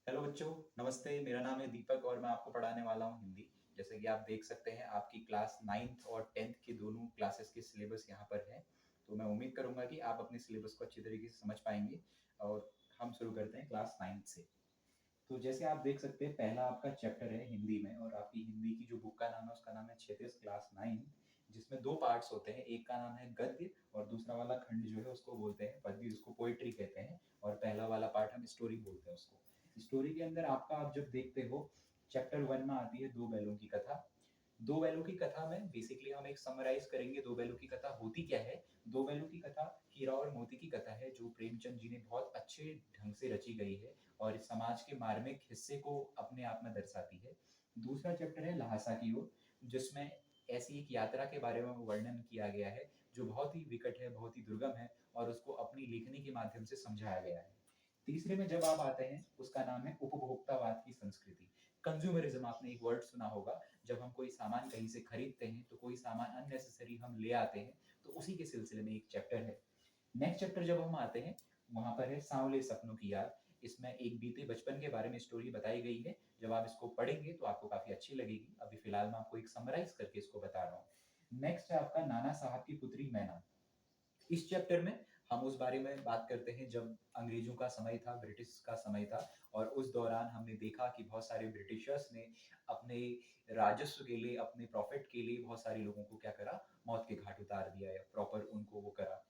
Hello बच्चों, नमस्ते। मेरा नाम है दीपक और मैं आपको पढ़ाने वाला हूँ हिंदी। जैसे कि आप देख सकते हैं आपकी क्लास 9th और 10th की दोनों क्लासेस की सिलेबस यहाँ पर है। तो मैं उम्मीद करूँगा कि आप अपनी सिलेबस को अच्छी तरीके से समझ पाएंगे और हम शुरू करते हैं क्लास 9th से। तो जैसे आप देख सकते हैं पहला आपका चैप्टर है हिंदी में और आपकी हिंदी की जो बुक का नाम है उसका नाम है क्षितिज क्लास 9, जिसमें दो पार्ट्स होते हैं। एक का नाम है गद्य और दूसरा वाला खंड जो है उसको बोलते हैं पद्य, जिसको पोइट्री कहते हैं। और पहला वाला पार्ट हम स्टोरी बोलते हैं उसको। स्टोरी के अंदर आपका आप जब देखते हो चैप्टर 1 में आती है दो बैलों की कथा। दो बैलों की कथा में बेसिकली हम एक समराइज करेंगे दो बैलों की कथा होती क्या है। दो बैलों की कथा हीरा और मोती की कथा है जो प्रेमचंद जी ने बहुत अच्छे ढंग से रची गई है और इस समाज के मार्मिक हिस्से को अपने आप में दर्शाती है। दूसरा चैप्टर है लहासा की ओर, जिसमें ऐसी एक यात्रा के बारे में वर्णन किया गया है जो बहुत ही विकट है, बहुत ही दुर्गम है और उसको अपनी लेखनी के माध्यम से समझाया गया है। तीसरे में जब आप आते हैं उसका नाम है उपभोक्तावाद की संस्कृति। कंज्यूमरिज्म आपने एक वर्ड सुना होगा। जब हम कोई सामान कहीं से खरीदते हैं तो कोई सामान अननेसेसरी हम ले आते हैं, तो उसी के सिलसिले में एक चैप्टर है। नेक्स्ट चैप्टर जब हम आते हैं वहां पर है सांवले सपनों की याद। इसमें एक बीते बचपन के बारे में स्टोरी बताई गई है। जब आप इसको पढ़ेंगे तो आपको काफी अच्छी लगेगी। अभी फिलहाल मैं आपको एक समराइज करके इसको बता रहा हूँ। नेक्स्ट है आपका नाना साहब की पुत्री मैना। इस चैप्टर में हम उस बारे में बात करते हैं जब अंग्रेजों का समय था, ब्रिटिश का समय था और उस दौरान हमने देखा कि बहुत सारे ब्रिटिशर्स ने अपने राजस्व के लिए, अपने प्रॉफिट के लिए बहुत सारे लोगों को क्या करा, मौत के घाट उतार दिया या प्रॉपर उनको वो करा।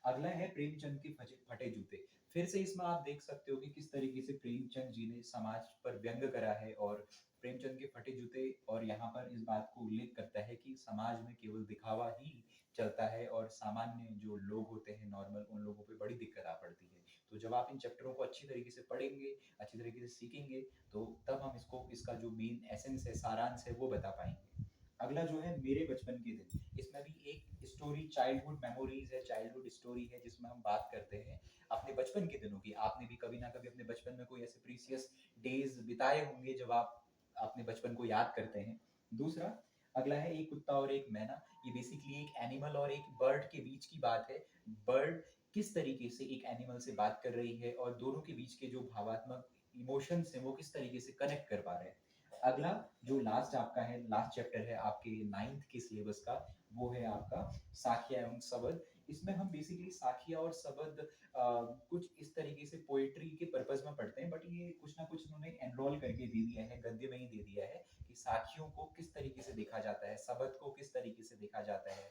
अगला है प्रेमचंद के फटे जूते। फिर से इसमें आप देख सकते हो कि किस तरीके से प्रेमचंद जी ने समाज पर व्यंग करा है और प्रेमचंद के फटे जूते और यहाँ पर इस बात को उल्लेख करता है कि समाज में केवल दिखावा ही चलता है और सामान्य जो लोग होते हैं नॉर्मल, उन लोगों पे बड़ी दिक्कत आ पड़ती है। तो जब आप इन चैप्टरों को अच्छी तरीके से पढ़ेंगे, अच्छी तरीके से सीखेंगे, तो तब हम इसको, इसका जो मेन एसेंस है, सारांश है, वो बता पाएंगे। अगला जो है मेरे बचपन के दिन, इसमें भी एक स्टोरी, चाइल्डहुड मेमोरीज है, चाइल्डहुड स्टोरी है, जिसमें हम बात करते हैं अपने बचपन के दिनों की। आपने भी कभी ना कभी अपने बचपन में कोई ऐसे प्रीसियस डेज बिताए होंगे जब आप अपने बचपन को याद करते हैं। दूसरा, अगला है एक कुत्ता और एक मैना। ये बेसिकली एक एनिमल और एक बर्ड के बीच की बात है। बर्ड किस तरीके से एक एनिमल से बात कर रही है और दोनों के बीच के जो भावात्मक इमोशंस हैं वो किस तरीके से कनेक्ट कर पा रहे हैं। अगला जो लास्ट आपका है, लास्ट चैप्टर है आपके 9th के सिलेबस का, वो है आपका साखिया एवं सबद। इसमें हम बेसिकली साखिया और सबद कुछ इस तरीके से पोएट्री के पर्पज में पढ़ते हैं, बट ये कुछ ना कुछ उन्होंने एनरोल करके दे दिया है, गद्य में ही दे दिया है कि साखियों को किस तरीके से देखा जाता है, सबद को किस तरीके से देखा जाता है,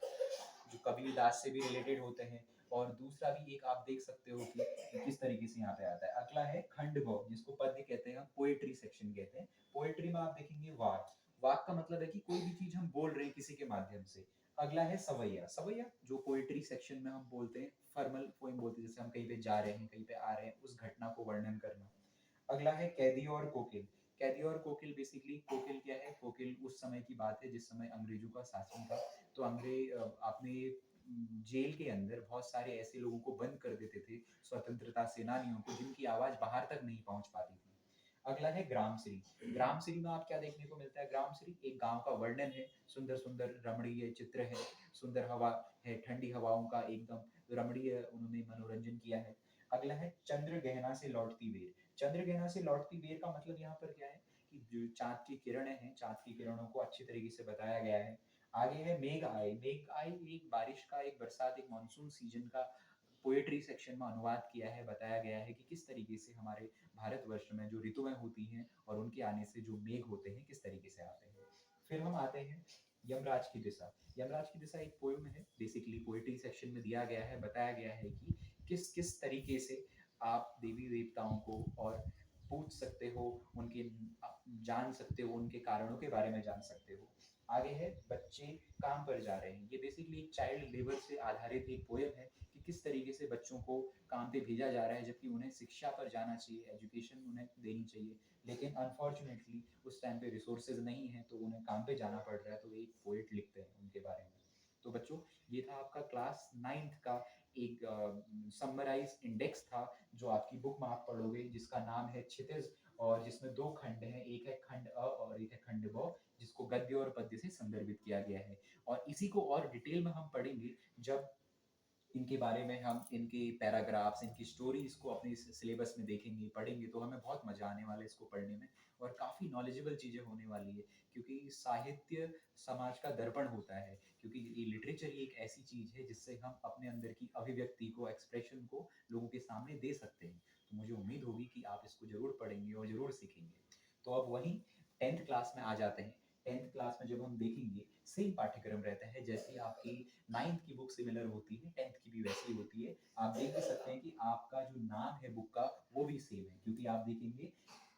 जो कबीरदास से भी रिलेटेड होते हैं। और दूसरा भी एक आप देख सकते हो कि किस तरीके से यहाँ पे आता है। अगला है खंड भाव, जिसको पद्य कहते हैं, पोएट्री सेक्शन कहते हैं। पोएट्री में आप देखेंगे वाक। वाक का मतलब है कि कोई भी चीज हम बोल रहे हैं किसी के माध्यम से। अगला है सवैया। सवैया जो पोएट्री सेक्शन में हम बोलते हैं, फॉर्मल पोएम बोलते हैं, जैसे हम कहीं पे जा रहे हैं, कहीं पे आ रहे हैं, उस घटना को वर्णन करना। अगला है कैदी और कोकिल। कैदी और कोकिल, बेसिकली कोकिल क्या है, कोकिल उस समय की बात है जिस समय अंग्रेजों का शासन था। तो आपने जेल के अंदर बहुत सारे ऐसे लोगों को बंद कर देते थे, स्वतंत्रता सेनानियों को, जिनकी आवाज बाहर तक नहीं पहुंच पाती थी। अगला है ग्रामश्री। ग्रामश्री में आप क्या देखने को मिलता है, ग्रामश्री एक गांव का वर्णन है, सुंदर सुंदर रमणीय चित्र है, सुंदर हवा है, ठंडी हवाओं का एकदम रमणीय उन्होंने मनोरंजन किया है। अगला है चंद्र गहना से लौटती बेर। चंद्र गहना से लौटती बेर का मतलब यहाँ पर क्या है कि जो चाँद की किरणें हैं, चाँद की किरणों को अच्छी तरीके से बताया गया है। आगे है मेघ आए। मेघ आए एक बारिश का, एक बरसात, एक मानसून सीजन का पोएट्री सेक्शन में अनुवाद किया है, बताया गया है कि किस तरीके से हमारे भारतवर्ष में जो ऋतुएं होती हैं और उनके आने से जो मेघ होते हैं किस तरीके से आते हैं। फिर हम आते हैं यमराज की दिशा। यमराज की दिशा एक पोएम है, बेसिकली पोएट्री सेक्शन में दिया गया है, बताया गया है कि किस किस तरीके से आप देवी देवताओं को और पूछ सकते हो, उनके जान सकते हो, उनके कारणों के बारे में जान सकते हो। आगे है बच्चे काम पर जा रहे हैं। ये बेसिकली एक चाइल्ड लेबर से आधारित एक पोएम है कि किस तरीके से बच्चों को काम पे भेजा जा रहा है, जबकि उन्हें शिक्षा पर जाना चाहिए, एजुकेशन उन्हें देनी चाहिए, लेकिन अनफॉर्चुनेटली उस टाइम पे रिसोर्सेज नहीं है तो उन्हें काम पे जाना पड़ रहा है। तो एक पोएट लिखते हैं उनके बारे में। तो बच्चों, ये था आपका क्लास 9th का एक समराइज इंडेक्स था जो आपकी बुक में आप पढ़ोगे, जिसका नाम है क्षितिज और जिसमें दो खंड हैं, एक है खंड अ और एक है खंड ब, जिसको गद्य और पद्य से संदर्भित किया गया है। और इसी को और डिटेल में हम पढ़ेंगे जब इनके बारे में हम इनके पैराग्राफ्स, इनकी स्टोरीज़ को अपने इस सिलेबस में देखेंगे, पढ़ेंगे तो हमें बहुत मज़ा आने वाला है इसको पढ़ने में और काफ़ी नॉलेजेबल चीज़ें होने वाली है। क्योंकि साहित्य समाज का दर्पण होता है, क्योंकि ये लिटरेचर ही एक ऐसी चीज़ है जिससे हम अपने अंदर की अभिव्यक्ति को, एक्सप्रेशन को लोगों के सामने दे सकते हैं। तो मुझे उम्मीद होगी कि आप इसको ज़रूर पढ़ेंगे और ज़रूर सीखेंगे। तो अब वहीं 10th क्लास में आ जाते हैं। 10th क्लास में जब हम देखेंगे, सेम पाठ्यक्रम रहता है जैसे आपकी 9th की बुक सिमिलर होती है, 10th की भी वैसी ही होती है। आप देख भी सकते हैं कि आपका जो नाम है बुक का वो भी सेम है, क्योंकि आप देखेंगे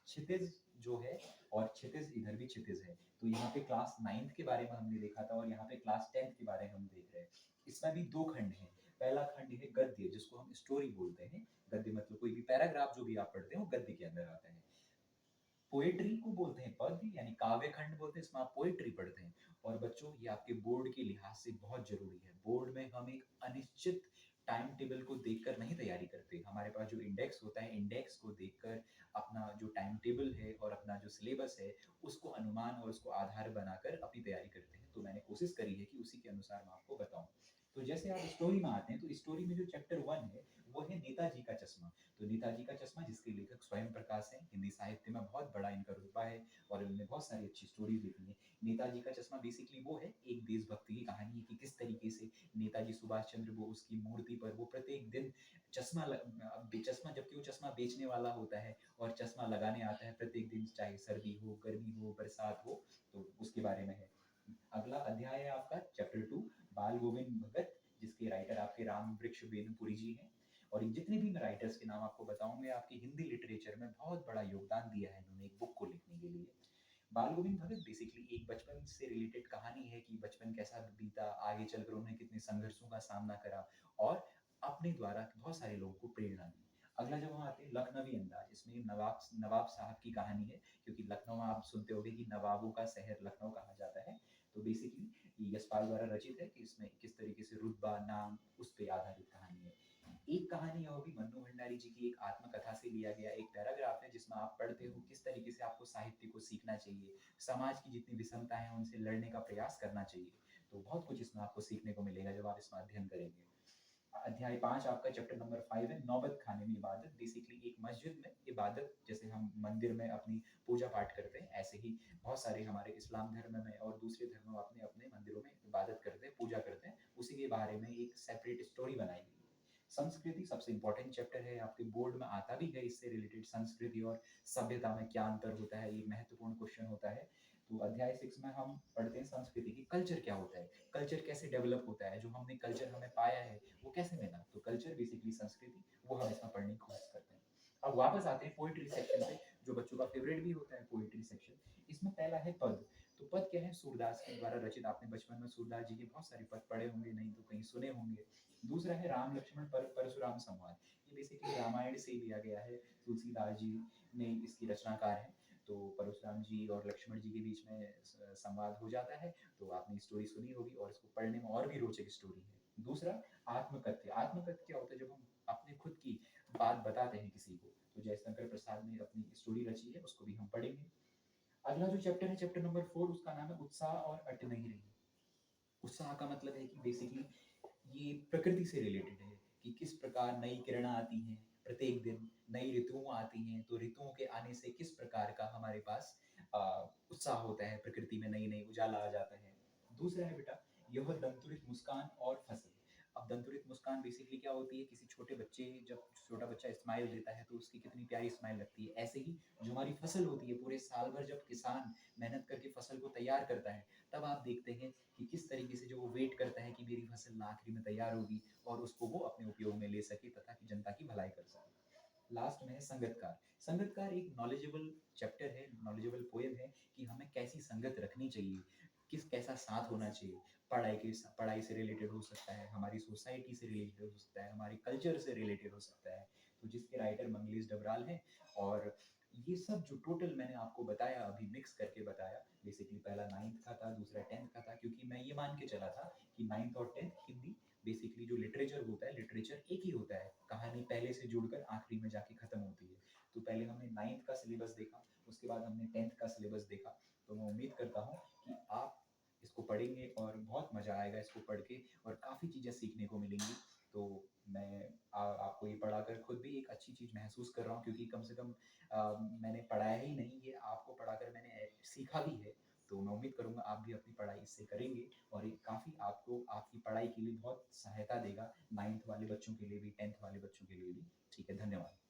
क्षितिज जो है और क्षितिज इधर भी क्षितिज है। तो यहाँ पे क्लास 9th के बारे में हमने देखा था और यहाँ पे क्लास 10th के बारे में हम देख रहे हैं। इसमें भी 2 खंड हैं। पहला खंड है गद्य, जिसको हम स्टोरी बोलते हैं। गद्य मतलब कोई भी पैराग्राफ जो भी आप पढ़ते हैं वो गद्य के अंदर आता है। पोएट्री को बोलते हैं पद्य, यानी काव्य खंड बोलते हैं, इसमें आप पोएट्री पढ़ते हैं। और बच्चों, ये आपके बोर्ड के लिहाज से बहुत जरूरी है। बोर्ड में हम एक अनिश्चित टाइम टेबल को देखकर नहीं तैयारी करते। हमारे पास जो इंडेक्स होता है, इंडेक्स को देखकर अपना जो टाइम टेबल है और अपना जो सिलेबस है उसको अनुमान और उसको आधार बनाकर अपनी तैयारी करते हैं। तो मैंने कोशिश करी है कि उसी के अनुसार मैं आपको बताऊं। तो जैसे आप स्टोरी में आते हैं, तो स्टोरी में जो चैप्टर 1 है वो है नेताजी का चश्मा। तो नेताजी का चश्मा, जिसके लेखक स्वयं प्रकाश हैं, हिंदी साहित्य में बहुत बड़ा इनका रुतबा है और इन्होंने बहुत सारी अच्छी स्टोरीज लिखी हैं। नेताजी का चश्मा बेसिकली वो है, एक देशभक्ति की कहानी है कि किस तरीके से नेताजी सुभाष चंद्र बोस की मूर्ति पर वो प्रत्येक दिन चश्मा, जबकि वो चश्मा बेचने वाला होता है और चश्मा लगाने आता है प्रत्येक दिन, चाहे सर्दी हो, गर्मी हो, बरसात हो। तो उसके बारे में है। अगला अध्याय है आपका चैप्टर 2, बाल गोविंद भगत, जिसके राइटर आपके राम वृक्ष बेनीपुरी जी हैं। और ये जितने भी मैं राइटर्स के नाम आपको बताऊंगे, आपकी हिंदी लिटरेचर में बहुत बड़ा योगदान दिया है इन्होंने एक बुक को लिखने के लिए। बाल गोविंद भगत बेसिकली एक बचपन से रिलेटेड कहानी है कि बचपन कैसा बीता, आगे चलकर उन्होंने कितने संघर्षों का सामना करा और अपने द्वारा बहुत सारे लोगों को प्रेरणा दी। अगला जब हम आते हैं लखनवी अंदाज, इसमें नवाब नवाब साहब की कहानी है, क्योंकि लखनऊ में आप सुनते होंगे कि नवाबों का शहर लखनऊ कहा जाता है। तो बेसिकली ये यशपाल द्वारा रचित है कि इसमें किस तरीके से रुतबा, नाम, उस पर आधारित कहानी है। एक कहानी है वो भी मन्नू भंडारी जी की एक आत्मकथा से लिया गया एक पैराग्राफ है, जिसमें आप पढ़ते हो किस तरीके से आपको साहित्य को सीखना चाहिए, समाज की जितनी विषमता है उनसे लड़ने का प्रयास करना चाहिए। तो बहुत कुछ इसमें आपको सीखने को मिलेगा जब आप इसमें अध्ययन करेंगे। अध्याय 5 आपका चैप्टर नंबर 5 है नौबत खाने में इबादत। बेसिकली एक मस्जिद में इबादत, जैसे हम मंदिर में अपनी पूजा पाठ करते हैं, ऐसे ही बहुत सारे हमारे इस्लाम धर्म में और दूसरे धर्म में अपने अपने मंदिरों में इबादत करते हैं, पूजा करते हैं। उसी के बारे में एक सेपरेट स्टोरी बनाई गई है। संस्कृति सबसे इंपॉर्टेंट चैप्टर है, आपके बोर्ड में आता भी है इससे रिलेटेड। संस्कृति और सभ्यता में क्या अंतर होता है, ये महत्वपूर्ण क्वेश्चन होता है। तो अध्याय 6 में हम पढ़ते हैं संस्कृति की कल्चर क्या होता है, कल्चर कैसे डेवलप होता है, जो हमने कल्चर हमें पाया है वो कैसे मिला। तो कल्चर बेसिकली संस्कृति, वो हम इसमें पढ़ने की कोशिश करते हैं। अब वापस आते हैं पोइट्री सेक्शन पे, जो बच्चों का फेवरेट भी होता है पोइट्री सेक्शन। इसमें पहला है पद। तो पद क्या है, सूरदास के द्वारा रचित। आपने बचपन में सूरदास जी के बहुत सारे पद पढ़े होंगे, नहीं तो कहीं सुने होंगे। दूसरा है राम लक्ष्मण परशुराम संवाद। ये बेसिकली रामायण से लिया गया है, तुलसीदास जी ने इसकी रचनाकार है। तो परशुराम जी और लक्ष्मण जी के बीच में संवाद हो जाता है। तो आपने स्टोरी सुनी होगी और इसको पढ़ने में और भी रोचक स्टोरी है। दूसरा आत्मकथ्य। आत्मकथ्य क्या होता है, जब हम अपने खुद की बात बताते हैं किसी को। तो जयशंकर प्रसाद ने अपनी स्टोरी रची है, उसको भी हम पढ़ेंगे। अगला जो चैप्टर है चैप्टर नंबर 4, उसका नाम है उत्साह और अट नहीं रही। उत्साह का मतलब है कि बेसिकली ये प्रकृति से रिलेटेड है कि किस प्रकार नई किरणें आती हैं प्रत्येक दिन, नई ऋतुओं आती हैं, तो ऋतुओं के आने से किस प्रकार का हमारे पास उत्साह होता है, प्रकृति में नई नई उजाला आ जाता है। दूसरा है बेटा, यह दंतुरित मुस्कान और फसल। अब दंतुरित मुस्कान बेसिकली क्या होती है, किसी छोटे बच्चे, जब छोटा बच्चा स्माइल देता है तो उसकी कितनी प्यारी स्माइल लगती है। ऐसे ही जो हमारी फसल होती है, पूरे साल भर जब किसान मेहनत करके फसल को तैयार करता है, तब आप देखते हैं कि किस तरीके से जो वो वेट करता है कि मेरी फसल आखिरी में तैयार होगी और उसको वो अपने उपयोग में ले सके तथा कि जनता की भलाई कर सके। लास्ट में है संगतकार। संगतकार एक नॉलेजेबल चैप्टर है, नॉलेजेबल पोएम है कि हमें कैसी संगत रखनी चाहिए, किस कैसा साथ होना चाहिए। पढ़ाई से रिलेटेड हो सकता है, हमारी सोसाइटी से रिलेटेड हो सकता है, हमारे कल्चर से रिलेटेड हो सकता है। तो जिसके राइटर मंगलेश डबराल हैं। और ये सब जो टोटल मैंने आपको बताया, अभी मिक्स करके बताया, बेसिकली पहला 9th का था, दूसरा 10th का था, क्योंकि मैं ये मान के चला था कि 9th और 10th हिंदी बेसिकली जो लिटरेचर होता है, लिटरेचर एक ही होता है, कहानी पहले से जुड़कर आखिरी में जाके खत्म होती है। तो पहले हमने 9th का सिलेबस देखा, उसके बाद हमने 10th का सिलेबस देखा। तो मैं उम्मीद करता हूँ कि आप इसको पढ़ेंगे और बहुत मज़ा आएगा इसको पढ़ के और काफ़ी चीज़ें सीखने को मिलेंगी। तो मैं आपको ये पढ़ाकर खुद भी एक अच्छी चीज़ महसूस कर रहा हूँ, क्योंकि कम से कम मैंने पढ़ाया ही नहीं, ये आपको पढ़ाकर मैंने सीखा भी है। तो मैं उम्मीद करूँगा आप भी अपनी पढ़ाई इससे करेंगे और ये काफ़ी आपको आपकी पढ़ाई के लिए बहुत सहायता देगा, 9th वाले बच्चों के लिए भी, 10th वाले बच्चों के लिए भी। ठीक है, धन्यवाद।